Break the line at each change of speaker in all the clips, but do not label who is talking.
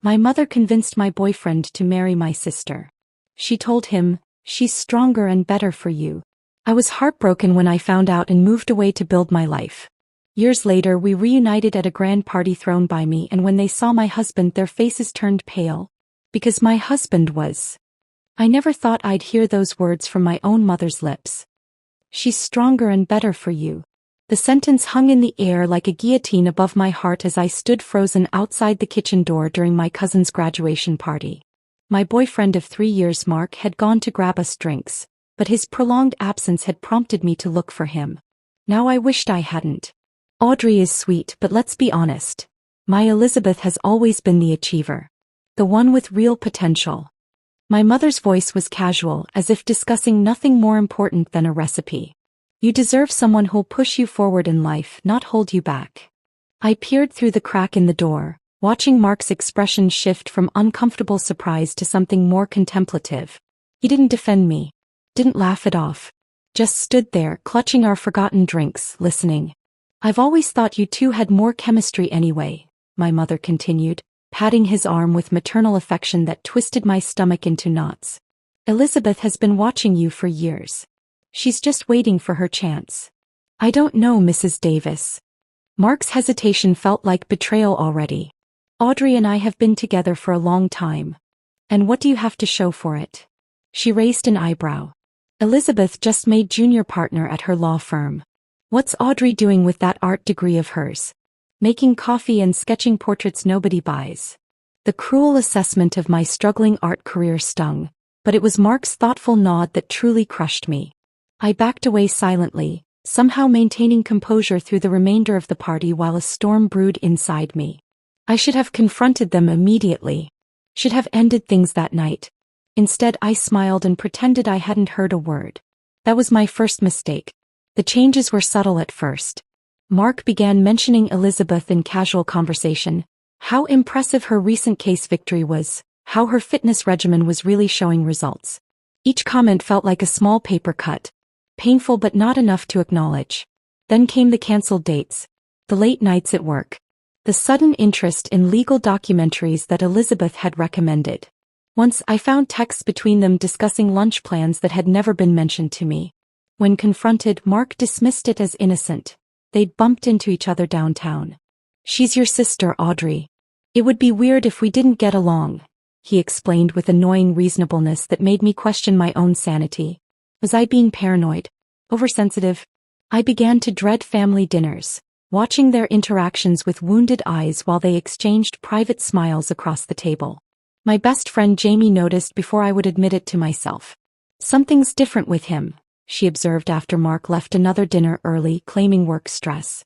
My mother convinced my boyfriend to marry my sister. She told him, "She's stronger and better for you." I was heartbroken when I found out and moved away to build my life. Years later we reunited at a grand party thrown by me, and when they saw my husband their faces turned pale. Because my husband was. I never thought I'd hear those words from my own mother's lips. "She's stronger and better for you." The sentence hung in the air like a guillotine above my heart as I stood frozen outside the kitchen door during my cousin's graduation party. My boyfriend of 3 years, Mark, had gone to grab us drinks, but his prolonged absence had prompted me to look for him. Now I wished I hadn't. Audrey is sweet, but let's be honest. My Elizabeth has always been the achiever. The one with real potential. My mother's voice was casual, as if discussing nothing more important than a recipe. "You deserve someone who'll push you forward in life, not hold you back." I peered through the crack in the door, watching Mark's expression shift from uncomfortable surprise to something more contemplative. He didn't defend me. Didn't laugh it off. Just stood there, clutching our forgotten drinks, listening. "I've always thought you two had more chemistry anyway," my mother continued, patting his arm with maternal affection that twisted my stomach into knots. "Elizabeth has been watching you for years. She's just waiting for her chance." "I don't know, Mrs. Davis." Mark's hesitation felt like betrayal already. "Audrey and I have been together for a long time. And what do you have to show for it?" She raised an eyebrow. "Elizabeth just made junior partner at her law firm. What's Audrey doing with that art degree of hers? Making coffee and sketching portraits nobody buys." The cruel assessment of my struggling art career stung, but it was Mark's thoughtful nod that truly crushed me. I backed away silently, somehow maintaining composure through the remainder of the party while a storm brewed inside me. I should have confronted them immediately. Should have ended things that night. Instead, I smiled and pretended I hadn't heard a word. That was my first mistake. The changes were subtle at first. Mark began mentioning Elizabeth in casual conversation, how impressive her recent case victory was, how her fitness regimen was really showing results. Each comment felt like a small paper cut. Painful but not enough to acknowledge. Then came the cancelled dates. The late nights at work. The sudden interest in legal documentaries that Elizabeth had recommended. Once I found texts between them discussing lunch plans that had never been mentioned to me. When confronted, Mark dismissed it as innocent. They'd bumped into each other downtown. "She's your sister, Audrey. It would be weird if we didn't get along," he explained with annoying reasonableness that made me question my own sanity. Was I being paranoid? Oversensitive? I began to dread family dinners, watching their interactions with wounded eyes while they exchanged private smiles across the table. My best friend Jamie noticed before I would admit it to myself. "Something's different with him," she observed after Mark left another dinner early, claiming work stress.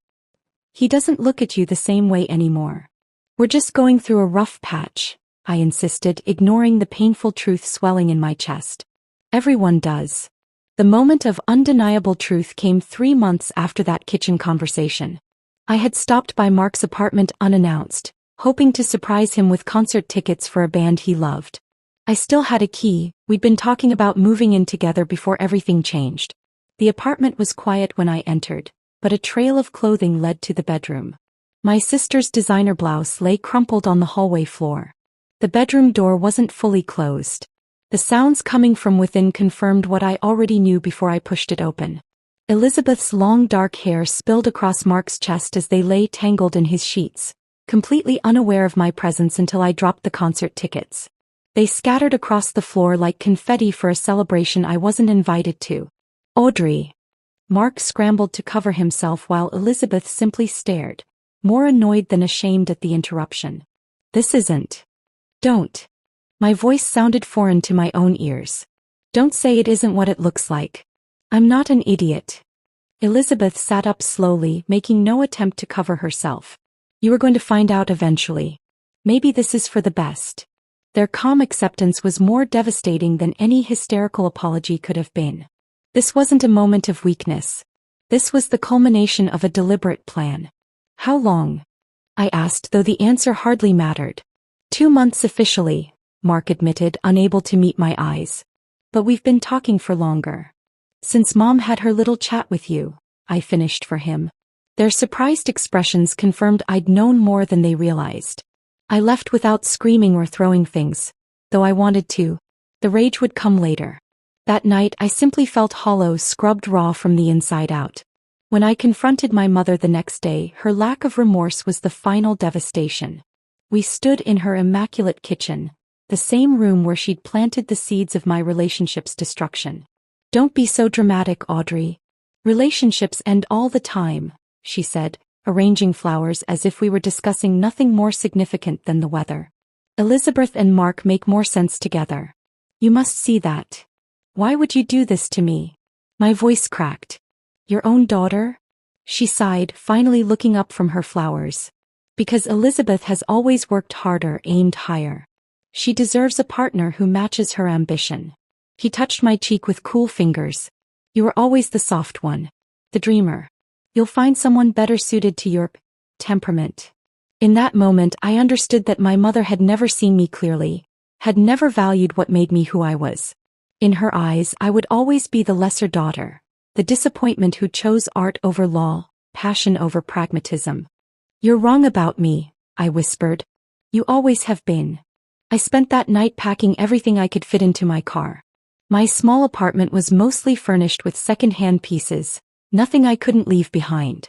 "He doesn't look at you the same way anymore." "We're just going through a rough patch," I insisted, ignoring the painful truth swelling in my chest. "Everyone does." The moment of undeniable truth came 3 months after that kitchen conversation. I had stopped by Mark's apartment unannounced, hoping to surprise him with concert tickets for a band he loved. I still had a key. We'd been talking about moving in together before everything changed. The apartment was quiet when I entered, but a trail of clothing led to the bedroom. My sister's designer blouse lay crumpled on the hallway floor. The bedroom door wasn't fully closed. The sounds coming from within confirmed what I already knew before I pushed it open. Elizabeth's long dark hair spilled across Mark's chest as they lay tangled in his sheets, completely unaware of my presence until I dropped the concert tickets. They scattered across the floor like confetti for a celebration I wasn't invited to. "Audrey." Mark scrambled to cover himself while Elizabeth simply stared, more annoyed than ashamed at the interruption. "This isn't." "Don't." My voice sounded foreign to my own ears. "Don't say it isn't what it looks like. I'm not an idiot." Elizabeth sat up slowly, making no attempt to cover herself. "You are going to find out eventually. Maybe this is for the best." Their calm acceptance was more devastating than any hysterical apology could have been. This wasn't a moment of weakness. This was the culmination of a deliberate plan. "How long?" I asked, though the answer hardly mattered. 2 months officially, Mark admitted, unable to meet my eyes. "But we've been talking for longer. Since Mom had her little chat with you," I finished for him. Their surprised expressions confirmed I'd known more than they realized. I left without screaming or throwing things, though I wanted to. The rage would come later. That night I simply felt hollow, scrubbed raw from the inside out. When I confronted my mother the next day, her lack of remorse was the final devastation. We stood in her immaculate kitchen, the same room where she'd planted the seeds of my relationship's destruction. "Don't be so dramatic, Audrey. Relationships end all the time," she said, arranging flowers as if we were discussing nothing more significant than the weather. "Elizabeth and Mark make more sense together. You must see that. Why would you do this to me?" My voice cracked. "Your own daughter?" She sighed, finally looking up from her flowers. "Because Elizabeth has always worked harder, aimed higher. She deserves a partner who matches her ambition." He touched my cheek with cool fingers. "You were always the soft one. The dreamer. You'll find someone better suited to your temperament." In that moment I understood that my mother had never seen me clearly, had never valued what made me who I was. In her eyes I would always be the lesser daughter, the disappointment who chose art over law, passion over pragmatism. "You're wrong about me," I whispered. "You always have been." I spent that night packing everything I could fit into my car. My small apartment was mostly furnished with second-hand pieces, nothing I couldn't leave behind.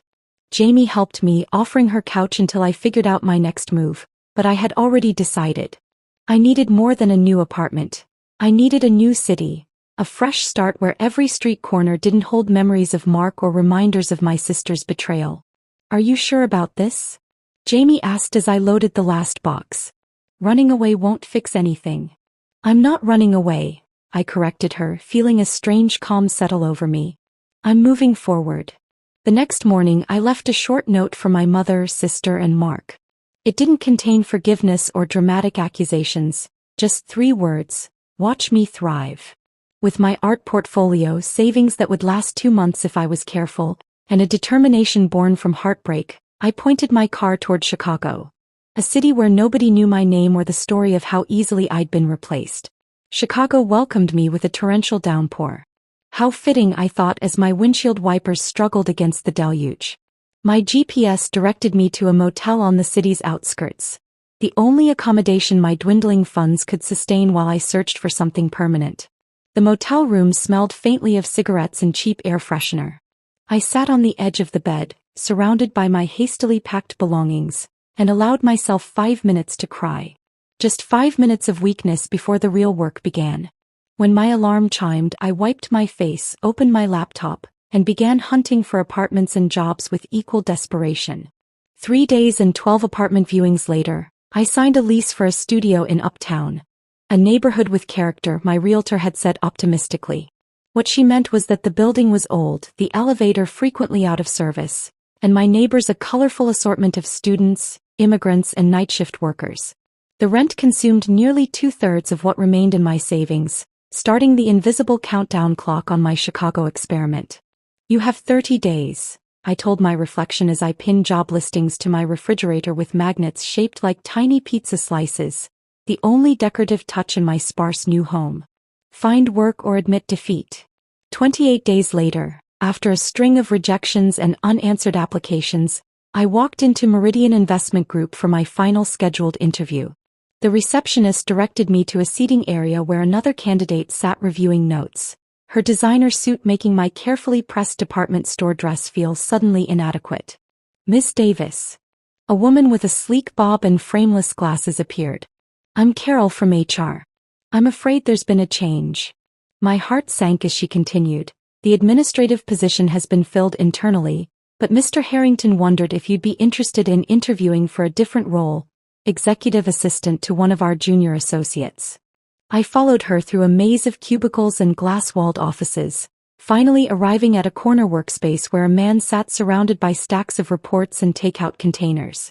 Jamie helped me, offering her couch until I figured out my next move, but I had already decided. I needed more than a new apartment. I needed a new city, a fresh start where every street corner didn't hold memories of Mark or reminders of my sister's betrayal. "Are you sure about this?" Jamie asked as I loaded the last box. "Running away won't fix anything." "I'm not running away," I corrected her, feeling a strange calm settle over me. "I'm moving forward." The next morning I left a short note for my mother, sister, and Mark. It didn't contain forgiveness or dramatic accusations, just 3 words: "Watch me thrive." With my art portfolio, savings that would last 2 months if I was careful, and a determination born from heartbreak, I pointed my car toward Chicago. A city where nobody knew my name or the story of how easily I'd been replaced. Chicago welcomed me with a torrential downpour. How fitting, I thought, as my windshield wipers struggled against the deluge. My GPS directed me to a motel on the city's outskirts, the only accommodation my dwindling funds could sustain while I searched for something permanent. The motel room smelled faintly of cigarettes and cheap air freshener. I sat on the edge of the bed, surrounded by my hastily packed belongings, and allowed myself 5 minutes to cry. Just 5 minutes of weakness before the real work began. When my alarm chimed, I wiped my face, opened my laptop, and began hunting for apartments and jobs with equal desperation. 3 days and 12 apartment viewings later, I signed a lease for a studio in Uptown. A neighborhood with character, my realtor had said optimistically. What she meant was that the building was old, the elevator frequently out of service, and my neighbors a colorful assortment of students, immigrants, and night shift workers. The rent consumed nearly 2/3 of what remained in my savings, starting the invisible countdown clock on my Chicago experiment. "You have 30 days, I told my reflection as I pinned job listings to my refrigerator with magnets shaped like tiny pizza slices, the only decorative touch in my sparse new home. Find work or admit defeat." 28 days later, after a string of rejections and unanswered applications, I walked into Meridian Investment Group for my final scheduled interview. The receptionist directed me to a seating area where another candidate sat reviewing notes, her designer suit making my carefully pressed department store dress feel suddenly inadequate. "Miss Davis." A woman with a sleek bob and frameless glasses appeared. "I'm Carol from HR. I'm afraid there's been a change." My heart sank as she continued. "The administrative position has been filled internally, but Mr. Harrington wondered if you'd be interested in interviewing for a different role, executive assistant to one of our junior associates." I followed her through a maze of cubicles and glass-walled offices, finally arriving at a corner workspace where a man sat surrounded by stacks of reports and takeout containers.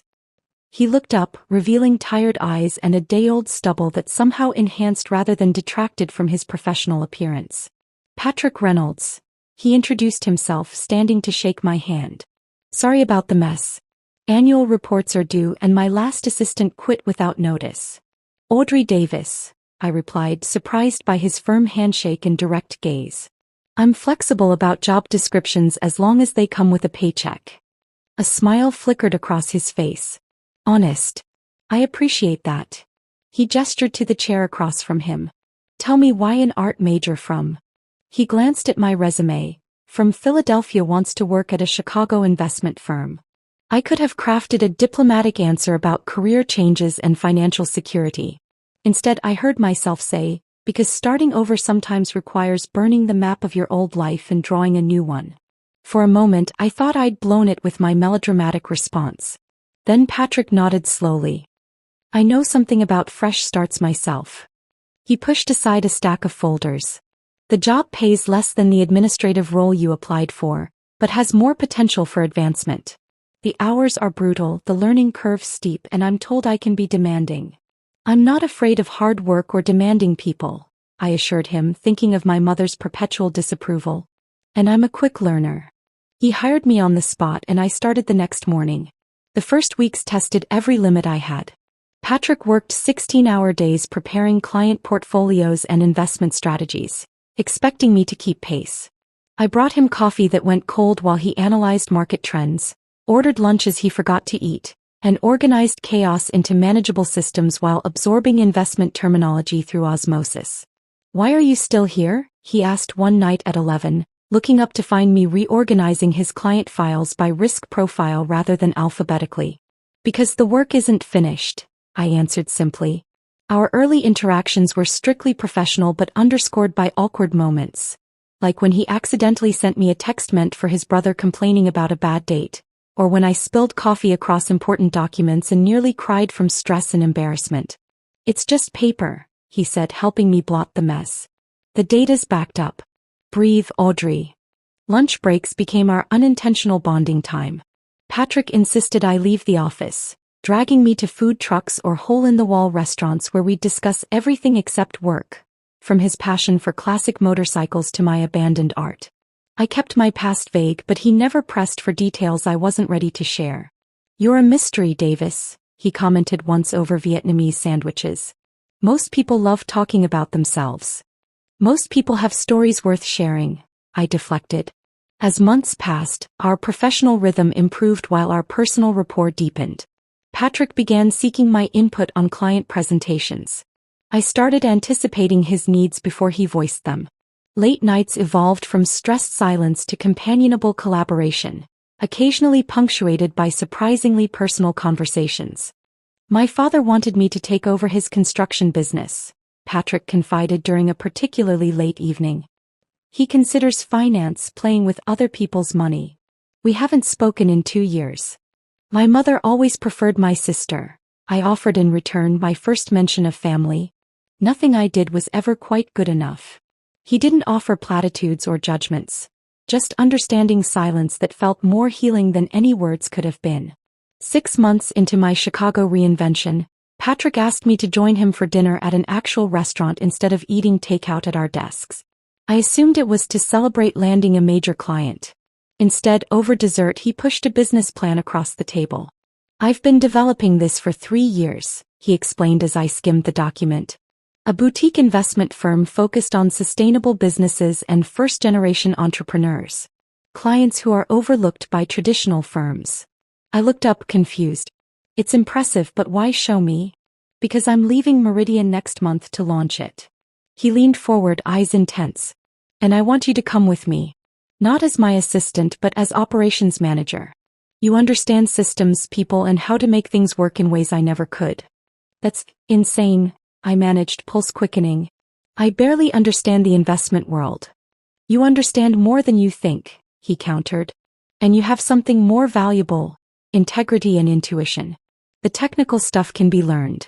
He looked up, revealing tired eyes and a day-old stubble that somehow enhanced rather than detracted from his professional appearance. "Patrick Reynolds," he introduced himself, standing to shake my hand. "Sorry about the mess. Annual reports are due and my last assistant quit without notice." "Audrey Davis," I replied, surprised by his firm handshake and direct gaze. "I'm flexible about job descriptions as long as they come with a paycheck." A smile flickered across his face. "Honest." I appreciate that. He gestured to the chair across from him. Tell me why an art major from. He glanced at my resume. From Philadelphia, wants to work at a Chicago investment firm. I could have crafted a diplomatic answer about career changes and financial security. Instead, I heard myself say, because starting over sometimes requires burning the map of your old life and drawing a new one. For a moment, I thought I'd blown it with my melodramatic response. Then Patrick nodded slowly. I know something about fresh starts myself. He pushed aside a stack of folders. The job pays less than the administrative role you applied for, but has more potential for advancement. The hours are brutal, the learning curve steep, and I'm told I can be demanding. I'm not afraid of hard work or demanding people, I assured him, thinking of my mother's perpetual disapproval. And I'm a quick learner. He hired me on the spot and I started the next morning. The first weeks tested every limit I had. Patrick worked 16-hour days preparing client portfolios and investment strategies, expecting me to keep pace. I brought him coffee that went cold while he analyzed market trends, ordered lunches he forgot to eat, and organized chaos into manageable systems while absorbing investment terminology through osmosis. Why are you still here? He asked one night at 11, looking up to find me reorganizing his client files by risk profile rather than alphabetically. Because the work isn't finished, I answered simply. Our early interactions were strictly professional but underscored by awkward moments. Like when he accidentally sent me a text meant for his brother complaining about a bad date, or when I spilled coffee across important documents and nearly cried from stress and embarrassment. It's just paper, he said, helping me blot the mess. The data's backed up. Breathe, Audrey. Lunch breaks became our unintentional bonding time. Patrick insisted I leave the office, dragging me to food trucks or hole-in-the-wall restaurants where we'd discuss everything except work, from his passion for classic motorcycles to my abandoned art. I kept my past vague, but he never pressed for details I wasn't ready to share. You're a mystery, Davis, he commented once over Vietnamese sandwiches. Most people love talking about themselves. Most people have stories worth sharing, I deflected. As months passed, our professional rhythm improved while our personal rapport deepened. Patrick began seeking my input on client presentations. I started anticipating his needs before he voiced them. Late nights evolved from stressed silence to companionable collaboration, occasionally punctuated by surprisingly personal conversations. My father wanted me to take over his construction business, Patrick confided during a particularly late evening. He considers finance playing with other people's money. We haven't spoken in 2 years. My mother always preferred my sister. I offered in return my first mention of family. Nothing I did was ever quite good enough. He didn't offer platitudes or judgments, just understanding silence that felt more healing than any words could have been. 6 months into my Chicago reinvention, Patrick asked me to join him for dinner at an actual restaurant instead of eating takeout at our desks. I assumed it was to celebrate landing a major client. Instead, over dessert, he pushed a business plan across the table. I've been developing this for 3 years, he explained as I skimmed the document. A boutique investment firm focused on sustainable businesses and first-generation entrepreneurs. Clients who are overlooked by traditional firms. I looked up confused. It's impressive, but why show me? Because I'm leaving Meridian next month to launch it. He leaned forward, eyes intense. And I want you to come with me. Not as my assistant but as operations manager. You understand systems, people, and how to make things work in ways I never could. That's insane, I managed, pulse quickening. I barely understand the investment world. You understand more than you think, he countered. And you have something more valuable, integrity and intuition. The technical stuff can be learned.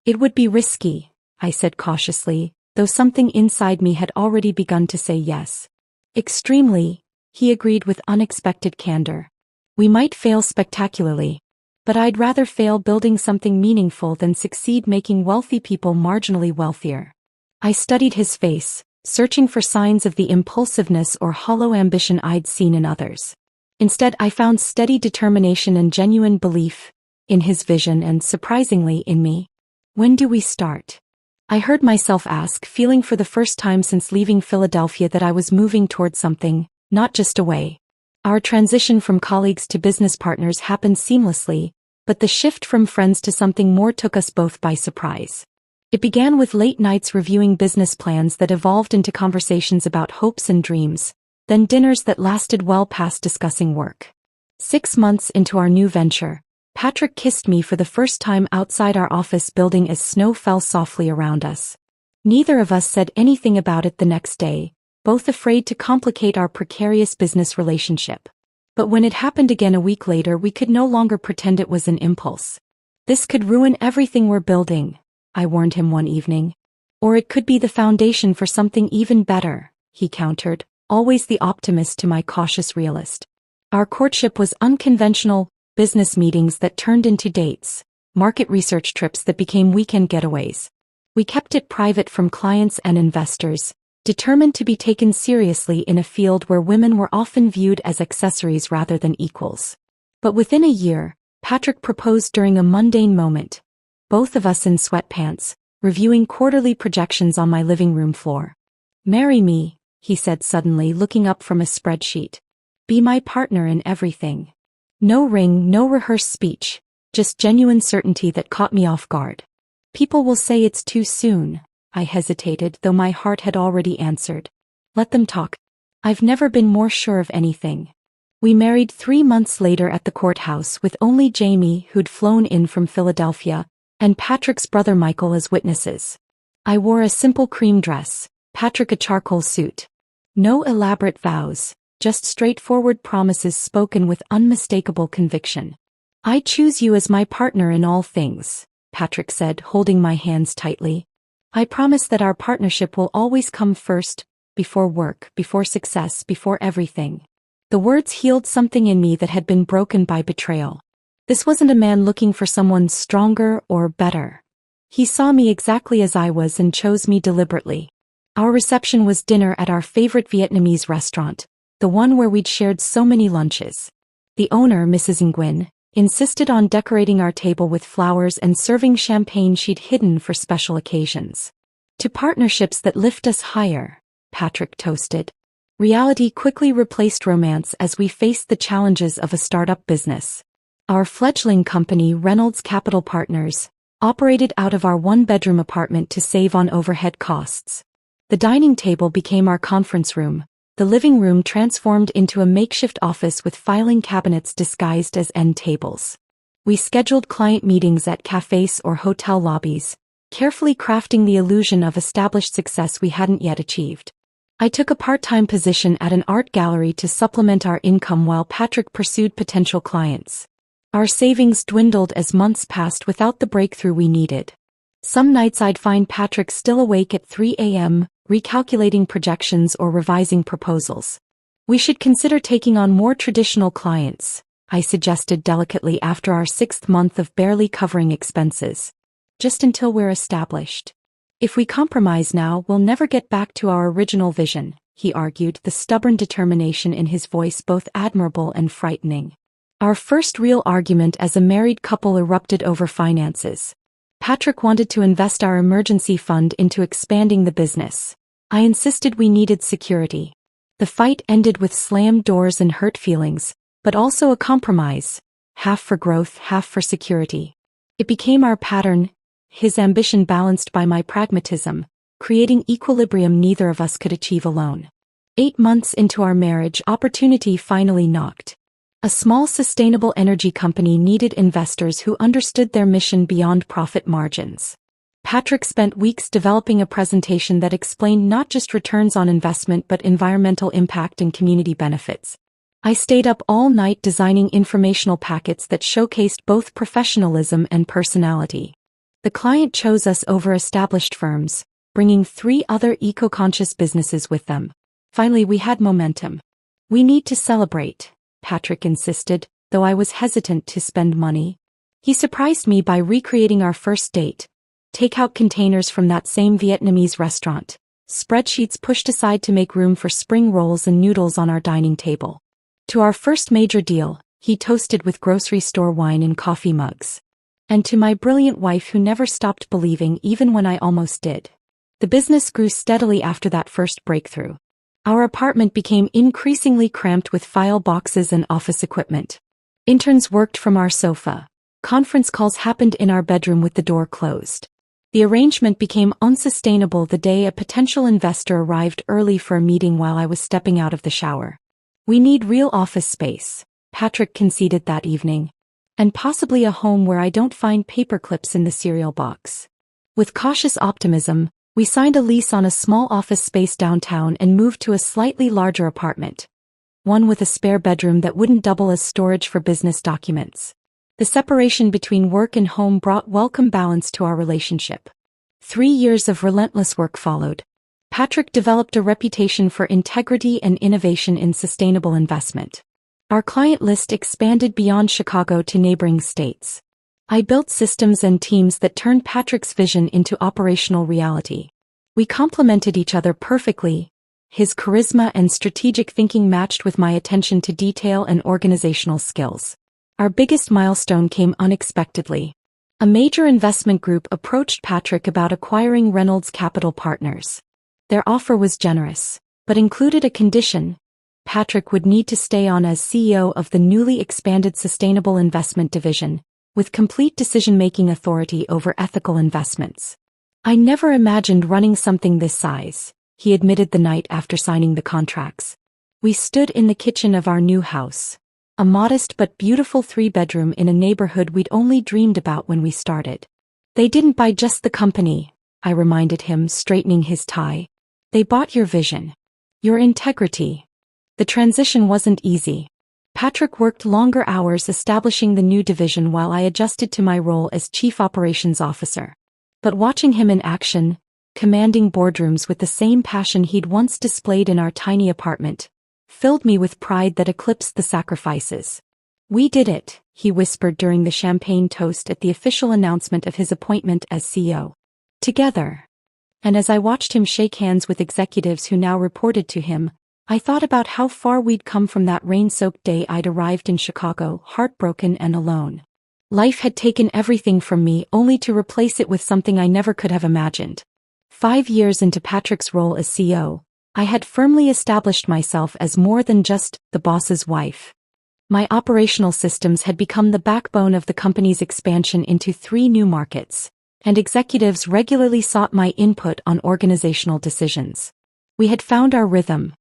It would be risky, I said cautiously, though something inside me had already begun to say yes. Extremely, he agreed with unexpected candor. We might fail spectacularly, but I'd rather fail building something meaningful than succeed making wealthy people marginally wealthier. I studied his face, searching for signs of the impulsiveness or hollow ambition I'd seen in others. Instead, I found steady determination and genuine belief in his vision and, surprisingly, in me. When do we start? I heard myself ask, feeling for the first time since leaving Philadelphia that I was moving toward something, not just away. Our transition from colleagues to business partners happened seamlessly, but but the shift from friends to something more took us both by surprise. It began with late nights reviewing business plans that evolved into conversations about hopes and dreams, then dinners that lasted well past discussing work. 6 months into our new venture, Patrick kissed me for the first time outside our office building as snow fell softly around us. Neither of us said anything about it the next day, both afraid to complicate our precarious business relationship. But when it happened again a week later, we could no longer pretend it was an impulse. "This could ruin everything we're building," I warned him one evening. "Or it could be the foundation for something even better," he countered, always the optimist to my cautious realist. Our courtship was unconventional, business meetings that turned into dates, market research trips that became weekend getaways. We kept it private from clients and investors, determined to be taken seriously in a field where women were often viewed as accessories rather than equals. But within a year, Patrick proposed during a mundane moment, both of us in sweatpants, reviewing quarterly projections on my living room floor. "Marry me," he said suddenly, looking up from a spreadsheet. "Be my partner in everything." No ring, no rehearsed speech, just genuine certainty that caught me off guard. "People will say it's too soon," I hesitated, though my heart had already answered. "Let them talk. I've never been more sure of anything." We married 3 months later at the courthouse with only Jamie, who'd flown in from Philadelphia, and Patrick's brother Michael as witnesses. I wore a simple cream dress, Patrick a charcoal suit. No elaborate vows, just straightforward promises spoken with unmistakable conviction. "I choose you as my partner in all things," Patrick said, holding my hands tightly. "I promise that our partnership will always come first, before work, before success, before everything." The words healed something in me that had been broken by betrayal. This wasn't a man looking for someone stronger or better. He saw me exactly as I was and chose me deliberately. Our reception was dinner at our favorite Vietnamese restaurant, the one where we'd shared so many lunches. The owner, Mrs. Nguyen, insisted on decorating our table with flowers and serving champagne she'd hidden for special occasions. "To partnerships that lift us higher," Patrick toasted. Reality quickly replaced romance as we faced the challenges of a startup business. Our fledgling company, Reynolds Capital Partners, operated out of our one-bedroom apartment to save on overhead costs. The dining table became our conference room, the living room transformed into a makeshift office with filing cabinets disguised as end tables. We scheduled client meetings at cafes or hotel lobbies, carefully crafting the illusion of established success we hadn't yet achieved. I took a part-time position at an art gallery to supplement our income while Patrick pursued potential clients. Our savings dwindled as months passed without the breakthrough we needed. Some nights I'd find Patrick still awake at 3 a.m., recalculating projections or revising proposals. "We should consider taking on more traditional clients," I suggested delicately after our 6th month of barely covering expenses. "Just until we're established. If we compromise now, we'll never get back to our original vision," he argued, the stubborn determination in his voice both admirable and frightening. Our first real argument as a married couple erupted over finances. Patrick wanted to invest our emergency fund into expanding the business. I insisted we needed security. The fight ended with slammed doors and hurt feelings, but also a compromise, half for growth, half for security. It became our pattern, his ambition balanced by my pragmatism, creating equilibrium neither of us could achieve alone. 8 months into our marriage, opportunity finally knocked. A small sustainable energy company needed investors who understood their mission beyond profit margins. Patrick spent weeks developing a presentation that explained not just returns on investment but environmental impact and community benefits. I stayed up all night designing informational packets that showcased both professionalism and personality. The client chose us over established firms, bringing 3 other eco-conscious businesses with them. Finally, we had momentum. "We need to celebrate," Patrick insisted, though I was hesitant to spend money. He surprised me by recreating our first date. Takeout containers from that same Vietnamese restaurant, spreadsheets pushed aside to make room for spring rolls and noodles on our dining table. To our first major deal, he toasted with grocery store wine in coffee mugs. And to my brilliant wife who never stopped believing even when I almost did. The business grew steadily after that first breakthrough. Our apartment became increasingly cramped with file boxes and office equipment. Interns worked from our sofa. Conference calls happened in our bedroom with the door closed. The arrangement became unsustainable the day a potential investor arrived early for a meeting while I was stepping out of the shower. We need real office space, Patrick conceded that evening. And possibly a home where I don't find paper clips in the cereal box. With cautious optimism, we signed a lease on a small office space downtown and moved to a slightly larger apartment. One with a spare bedroom that wouldn't double as storage for business documents. The separation between work and home brought welcome balance to our relationship. 3 years of relentless work followed. Patrick developed a reputation for integrity and innovation in sustainable investment. Our client list expanded beyond Chicago to neighboring states. I built systems and teams that turned Patrick's vision into operational reality. We complemented each other perfectly. His charisma and strategic thinking matched with my attention to detail and organizational skills. Our biggest milestone came unexpectedly. A major investment group approached Patrick about acquiring Reynolds Capital Partners. Their offer was generous, but included a condition. Patrick would need to stay on as CEO of the newly expanded Sustainable Investment Division, with complete decision-making authority over ethical investments. I never imagined running something this size, he admitted the night after signing the contracts. We stood in the kitchen of our new house. A modest but beautiful 3-bedroom in a neighborhood we'd only dreamed about when we started. They didn't buy just the company, I reminded him, straightening his tie. They bought your vision. Your integrity. The transition wasn't easy. Patrick worked longer hours establishing the new division while I adjusted to my role as Chief Operations Officer. But watching him in action, commanding boardrooms with the same passion he'd once displayed in our tiny apartment, filled me with pride that eclipsed the sacrifices. We did it, he whispered during the champagne toast at the official announcement of his appointment as CEO. Together. And as I watched him shake hands with executives who now reported to him, I thought about how far we'd come from that rain-soaked day I'd arrived in Chicago, heartbroken and alone. Life had taken everything from me only to replace it with something I never could have imagined. 5 years into Patrick's role as CEO, I had firmly established myself as more than just the boss's wife. My operational systems had become the backbone of the company's expansion into 3 new markets, and executives regularly sought my input on organizational decisions. We had found our rhythm.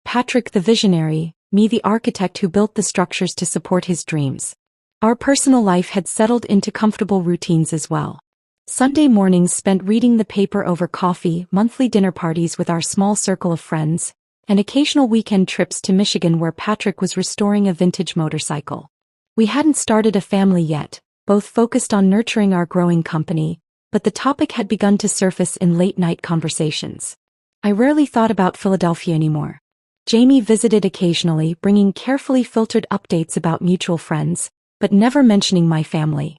Patrick the visionary, me the architect who built the structures to support his dreams. Our personal life had settled into comfortable routines as well. Sunday mornings spent reading the paper over coffee, monthly dinner parties with our small circle of friends, and occasional weekend trips to Michigan where Patrick was restoring a vintage motorcycle. We hadn't started a family yet, both focused on nurturing our growing company, but the topic had begun to surface in late-night conversations. I rarely thought about Philadelphia anymore. Jamie visited occasionally, bringing carefully filtered updates about mutual friends, but never mentioning my family.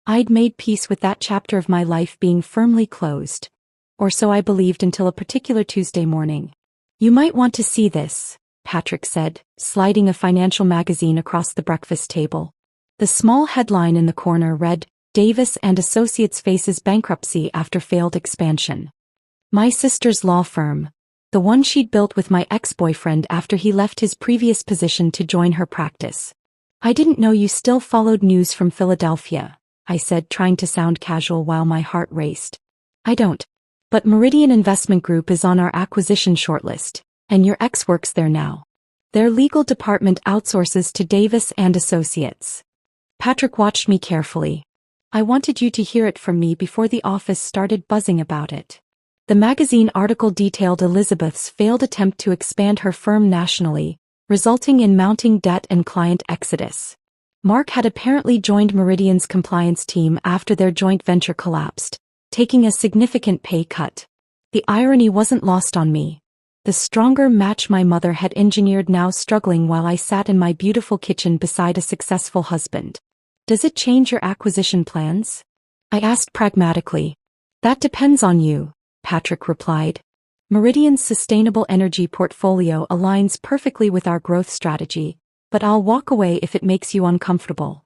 I'd made peace with that chapter of my life being firmly closed. Or so I believed until a particular Tuesday morning. You might want to see this, Patrick said, sliding a financial magazine across the breakfast table. The small headline in the corner read, Davis and Associates faces bankruptcy after failed expansion. My sister's law firm, the one she'd built with my ex-boyfriend after he left his previous position to join her practice. I didn't know you still followed news from Philadelphia, I said, trying to sound casual while my heart raced. I don't. But Meridian Investment Group is on our acquisition shortlist, and your ex works there now. Their legal department outsources to Davis and Associates. Patrick watched me carefully. I wanted you to hear it from me before the office started buzzing about it. The magazine article detailed Elizabeth's failed attempt to expand her firm nationally, resulting in mounting debt and client exodus. Mark had apparently joined Meridian's compliance team after their joint venture collapsed, taking a significant pay cut. The irony wasn't lost on me. The stronger match my mother had engineered now struggling while I sat in my beautiful kitchen beside a successful husband. Does it change your acquisition plans? I asked pragmatically. That depends on you, Patrick replied. Meridian's sustainable energy portfolio aligns perfectly with our growth strategy, but I'll walk away if it makes you uncomfortable.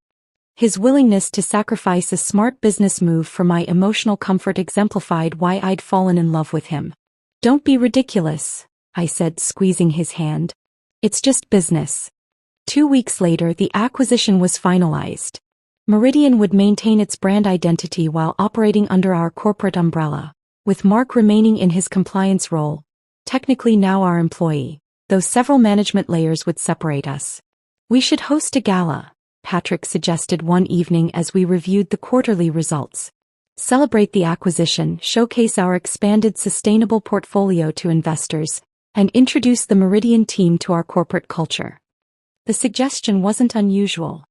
His willingness to sacrifice a smart business move for my emotional comfort exemplified why I'd fallen in love with him. Don't be ridiculous, I said, squeezing his hand. It's just business. 2 weeks later, the acquisition was finalized. Meridian would maintain its brand identity while operating under our corporate umbrella, with Mark remaining in his compliance role, technically now our employee, though several management layers would separate us. We should host a gala, Patrick suggested one evening as we reviewed the quarterly results. Celebrate the acquisition, showcase our expanded sustainable portfolio to investors, and introduce the Meridian team to our corporate culture. The suggestion wasn't unusual.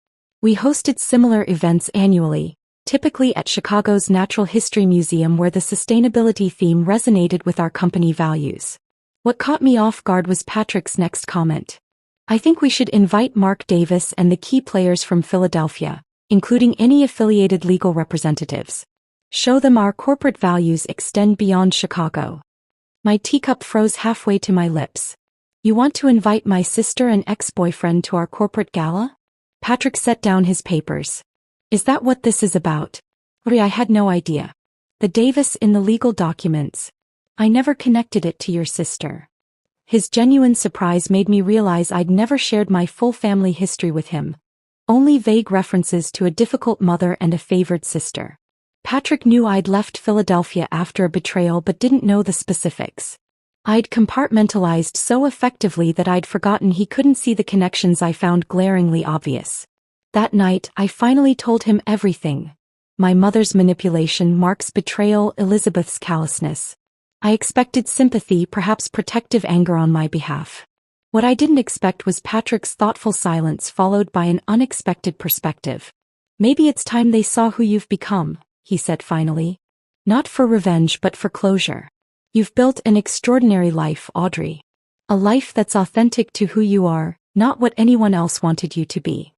We hosted similar events annually, typically at Chicago's Natural History Museum, where the sustainability theme resonated with our company values. What caught me off guard was Patrick's next comment. I think we should invite Mark Davis and the key players from Philadelphia, including any affiliated legal representatives. Show them our corporate values extend beyond Chicago. My teacup froze halfway to my lips. You want to invite my sister and ex-boyfriend to our corporate gala? Patrick set down his papers. Is that what this is about? I had no idea. The Davis in the legal documents. I never connected it to your sister. His genuine surprise made me realize I'd never shared my full family history with him. Only vague references to a difficult mother and a favored sister. Patrick knew I'd left Philadelphia after a betrayal but didn't know the specifics. I'd compartmentalized so effectively that I'd forgotten he couldn't see the connections I found glaringly obvious. That night, I finally told him everything. My mother's manipulation, Mark's betrayal, Elizabeth's callousness. I expected sympathy, perhaps protective anger on my behalf. What I didn't expect was Patrick's thoughtful silence followed by an unexpected perspective. Maybe it's time they saw who you've become, he said finally. Not for revenge but for closure. You've built an extraordinary life, Audrey. A life that's authentic to who you are, not what anyone else wanted you to be.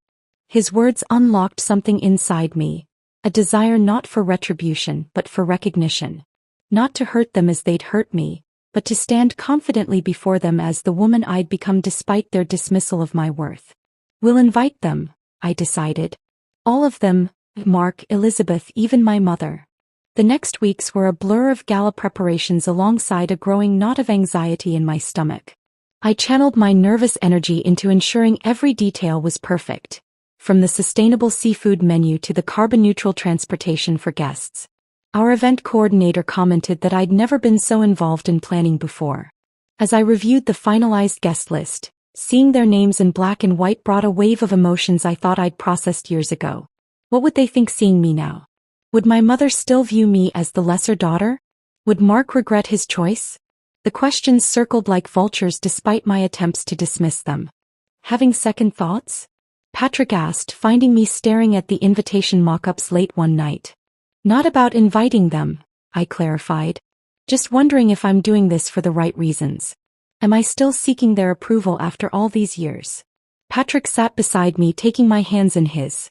His words unlocked something inside me, a desire not for retribution but for recognition. Not to hurt them as they'd hurt me, but to stand confidently before them as the woman I'd become despite their dismissal of my worth. We'll invite them, I decided. All of them, Mark, Elizabeth, even my mother. The next weeks were a blur of gala preparations alongside a growing knot of anxiety in my stomach. I channeled my nervous energy into ensuring every detail was perfect, from the sustainable seafood menu to the carbon-neutral transportation for guests. Our event coordinator commented that I'd never been so involved in planning before. As I reviewed the finalized guest list, seeing their names in black and white brought a wave of emotions I thought I'd processed years ago. What would they think seeing me now? Would my mother still view me as the lesser daughter? Would Mark regret his choice? The questions circled like vultures despite my attempts to dismiss them. Having second thoughts? Patrick asked, finding me staring at the invitation mock-ups late one night. Not about inviting them, I clarified. Just wondering if I'm doing this for the right reasons. Am I still seeking their approval after all these years? Patrick sat beside me, taking my hands in his.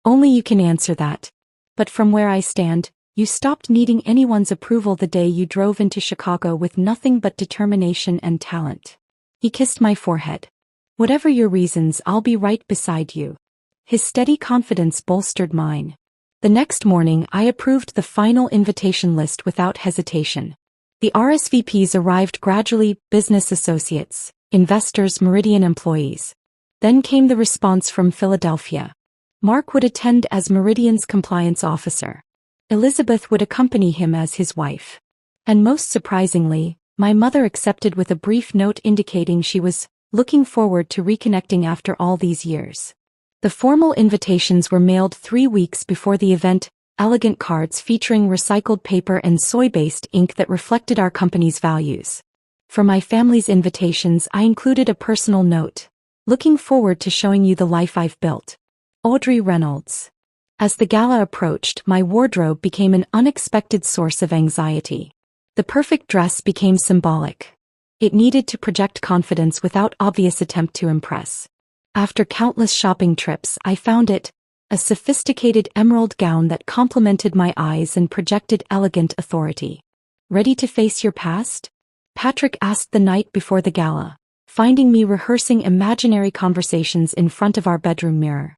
Only you can answer that. But from where I stand, you stopped needing anyone's approval the day you drove into Chicago with nothing but determination and talent. He kissed my forehead. Whatever your reasons, I'll be right beside you. His steady confidence bolstered mine. The next morning, I approved the final invitation list without hesitation. The RSVPs arrived gradually: business associates, investors, Meridian employees. Then came the response from Philadelphia. Mark would attend as Meridian's compliance officer. Elizabeth would accompany him as his wife. And most surprisingly, my mother accepted with a brief note indicating she was looking forward to reconnecting after all these years. The formal invitations were mailed 3 weeks before the event, elegant cards featuring recycled paper and soy-based ink that reflected our company's values. For my family's invitations, I included a personal note. Looking forward to showing you the life I've built. Audrey Reynolds. As the gala approached, my wardrobe became an unexpected source of anxiety. The perfect dress became symbolic. It needed to project confidence without obvious attempt to impress. After countless shopping trips, I found it, a sophisticated emerald gown that complemented my eyes and projected elegant authority. Ready to face your past? Patrick asked the night before the gala, finding me rehearsing imaginary conversations in front of our bedroom mirror.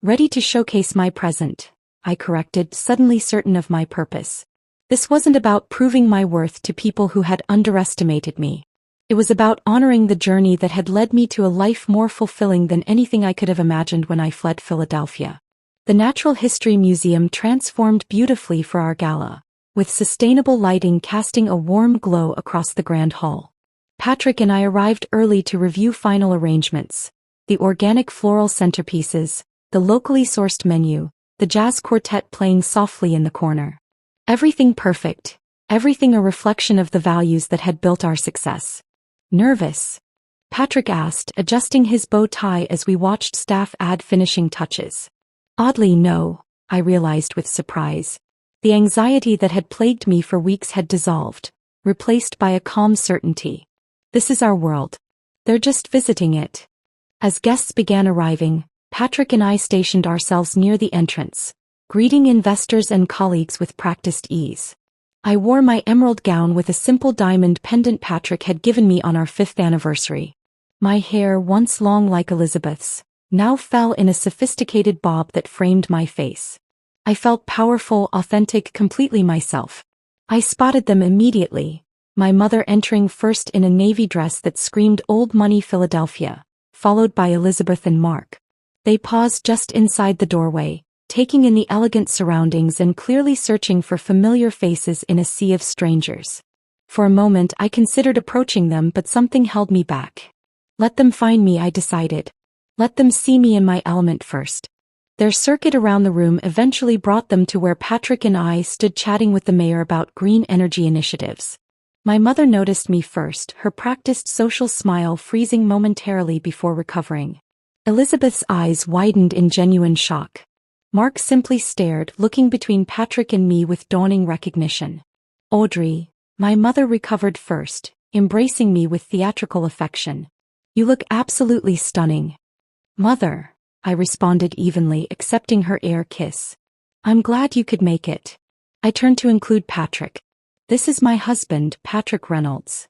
Ready to showcase my present, I corrected, suddenly certain of my purpose. This wasn't about proving my worth to people who had underestimated me. It was about honoring the journey that had led me to a life more fulfilling than anything I could have imagined when I fled Philadelphia. The Natural History Museum transformed beautifully for our gala, with sustainable lighting casting a warm glow across the grand hall. Patrick and I arrived early to review final arrangements, the organic floral centerpieces, the locally sourced menu, the jazz quartet playing softly in the corner. Everything perfect, everything a reflection of the values that had built our success. Nervous? Patrick asked, adjusting his bow tie as we watched staff add finishing touches. Oddly, no, I realized with surprise. The anxiety that had plagued me for weeks had dissolved, replaced by a calm certainty. This is our world. They're just visiting it. As guests began arriving, Patrick and I stationed ourselves near the entrance, greeting investors and colleagues with practiced ease. I wore my emerald gown with a simple diamond pendant Patrick had given me on our 5th anniversary. My hair, once long like Elizabeth's, now fell in a sophisticated bob that framed my face. I felt powerful, authentic, completely myself. I spotted them immediately, my mother entering first in a navy dress that screamed Old Money Philadelphia, followed by Elizabeth and Mark. They paused just inside the doorway, taking in the elegant surroundings and clearly searching for familiar faces in a sea of strangers. For a moment I considered approaching them, but something held me back. Let them find me, I decided. Let them see me in my element first. Their circuit around the room eventually brought them to where Patrick and I stood chatting with the mayor about green energy initiatives. My mother noticed me first, her practiced social smile freezing momentarily before recovering. Elizabeth's eyes widened in genuine shock. Mark simply stared, looking between Patrick and me with dawning recognition. Audrey, my mother recovered first, embracing me with theatrical affection. You look absolutely stunning. Mother, I responded evenly, accepting her air kiss. I'm glad you could make it. I turned to include Patrick. This is my husband, Patrick Reynolds.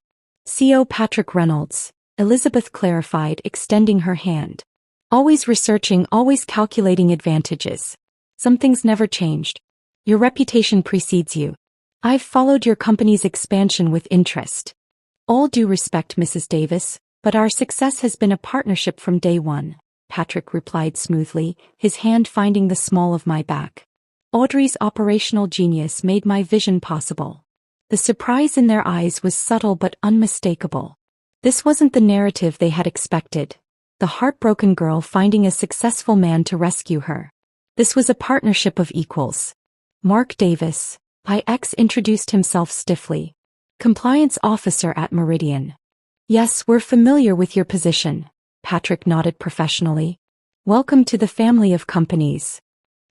CO Patrick Reynolds, Elizabeth clarified, extending her hand. Always researching, always calculating advantages. Some things never changed. Your reputation precedes you. I've followed your company's expansion with interest. All due respect, Mrs. Davis, but our success has been a partnership from day one, Patrick replied smoothly, his hand finding the small of my back. Audrey's operational genius made my vision possible. The surprise in their eyes was subtle but unmistakable. This wasn't the narrative they had expected. The heartbroken girl finding a successful man to rescue her. This was a partnership of equals. Mark Davis, IX introduced himself stiffly. Compliance officer at Meridian. Yes, we're familiar with your position, Patrick nodded professionally. Welcome to the family of companies.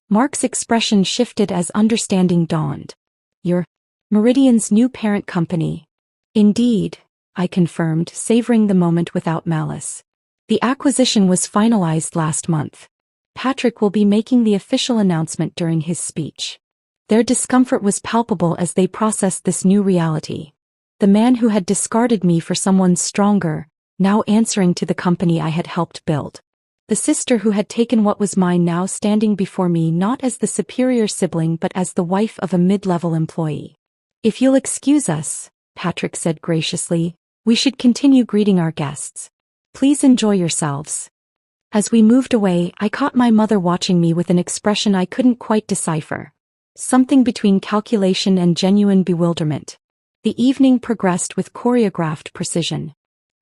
Mark's expression shifted as understanding dawned. You're Meridian's new parent company. Indeed, I confirmed, savoring the moment without malice. The acquisition was finalized last month. Patrick will be making the official announcement during his speech. Their discomfort was palpable as they processed this new reality. The man who had discarded me for someone stronger, now answering to the company I had helped build. The sister who had taken what was mine now standing before me not as the superior sibling but as the wife of a mid-level employee. If you'll excuse us, Patrick said graciously, we should continue greeting our guests. Please enjoy yourselves. As we moved away, I caught my mother watching me with an expression I couldn't quite decipher. Something between calculation and genuine bewilderment. The evening progressed with choreographed precision.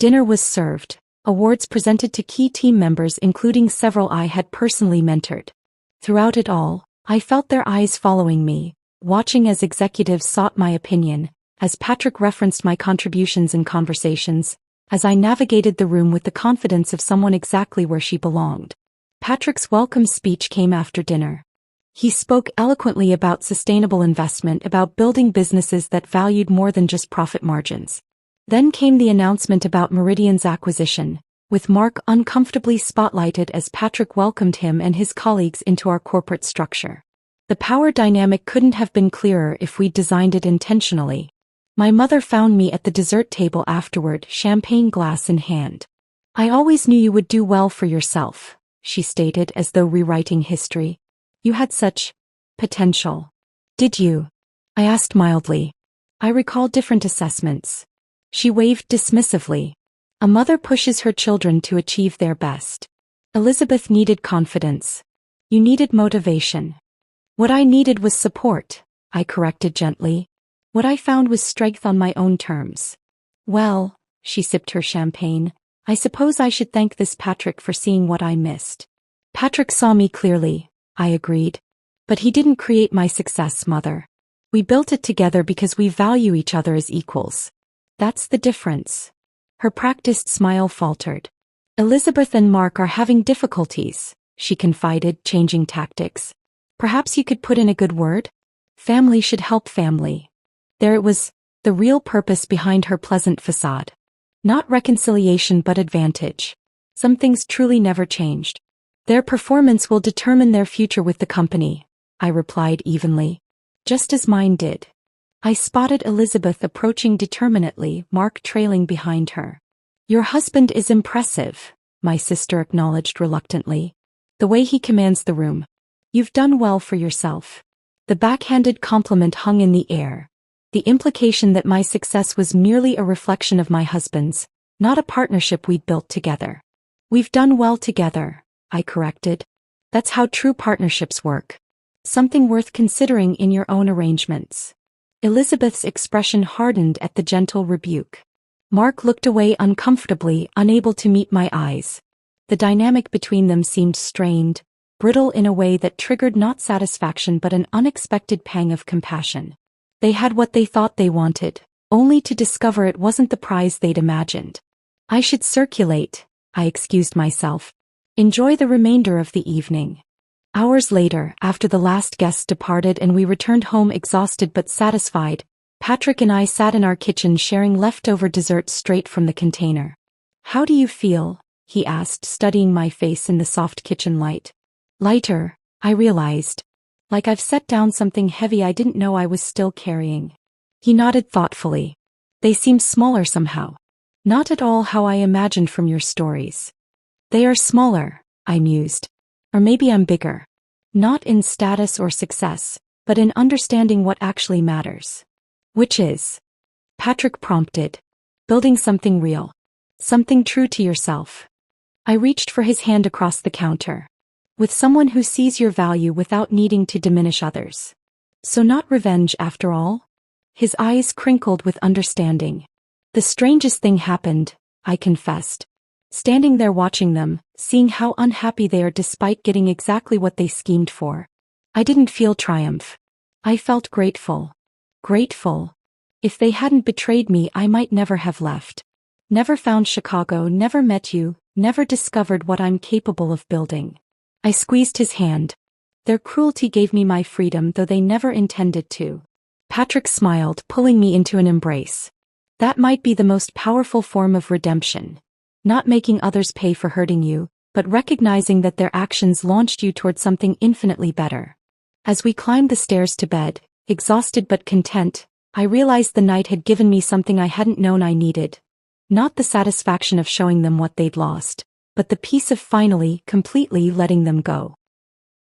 Dinner was served, awards presented to key team members including several I had personally mentored. Throughout it all, I felt their eyes following me, watching as executives sought my opinion, as Patrick referenced my contributions in conversations, as I navigated the room with the confidence of someone exactly where she belonged. Patrick's welcome speech came after dinner. He spoke eloquently about sustainable investment, about building businesses that valued more than just profit margins. Then came the announcement about Meridian's acquisition, with Mark uncomfortably spotlighted as Patrick welcomed him and his colleagues into our corporate structure. The power dynamic couldn't have been clearer if we'd designed it intentionally. My mother found me at the dessert table afterward, champagne glass in hand. I always knew you would do well for yourself, she stated as though rewriting history. You had such potential. Did you? I asked mildly. I recall different assessments. She waved dismissively. A mother pushes her children to achieve their best. Elizabeth needed confidence. You needed motivation. What I needed was support, I corrected gently. What I found was strength on my own terms. Well, she sipped her champagne, I suppose I should thank this Patrick for seeing what I missed. Patrick saw me clearly, I agreed. But he didn't create my success, Mother. We built it together because we value each other as equals. That's the difference. Her practiced smile faltered. Elizabeth and Mark are having difficulties, she confided, changing tactics. Perhaps you could put in a good word? Family should help family. There it was, the real purpose behind her pleasant facade. Not reconciliation but advantage. Some things truly never changed. Their performance will determine their future with the company, I replied evenly. Just as mine did. I spotted Elizabeth approaching determinately, Mark trailing behind her. Your husband is impressive, my sister acknowledged reluctantly. The way he commands the room. You've done well for yourself. The backhanded compliment hung in the air. The implication that my success was merely a reflection of my husband's, not a partnership we'd built together. We've done well together, I corrected. That's how true partnerships work. Something worth considering in your own arrangements. Elizabeth's expression hardened at the gentle rebuke. Mark looked away uncomfortably, unable to meet my eyes. The dynamic between them seemed strained, brittle in a way that triggered not satisfaction but an unexpected pang of compassion. They had what they thought they wanted, only to discover it wasn't the prize they'd imagined. I should circulate, I excused myself. Enjoy the remainder of the evening. Hours later, after the last guest departed and we returned home exhausted but satisfied, Patrick and I sat in our kitchen sharing leftover dessert straight from the container. How do you feel? He asked, studying my face in the soft kitchen light. Lighter, I realized. Like I've set down something heavy I didn't know I was still carrying. He nodded thoughtfully. They seem smaller somehow. Not at all how I imagined from your stories. They are smaller, I mused. Or maybe I'm bigger. Not in status or success, but in understanding what actually matters. Which is? Patrick prompted. Building something real. Something true to yourself. I reached for his hand across the counter. With someone who sees your value without needing to diminish others. So not revenge after all? His eyes crinkled with understanding. The strangest thing happened, I confessed. Standing there watching them, seeing how unhappy they are despite getting exactly what they schemed for. I didn't feel triumph. I felt grateful. Grateful. If they hadn't betrayed me, I might never have left. Never found Chicago, never met you, never discovered what I'm capable of building. I squeezed his hand. Their cruelty gave me my freedom, though they never intended to. Patrick smiled, pulling me into an embrace. That might be the most powerful form of redemption. Not making others pay for hurting you, but recognizing that their actions launched you toward something infinitely better. As we climbed the stairs to bed, exhausted but content, I realized the night had given me something I hadn't known I needed. Not the satisfaction of showing them what they'd lost, but the peace of finally, completely letting them go.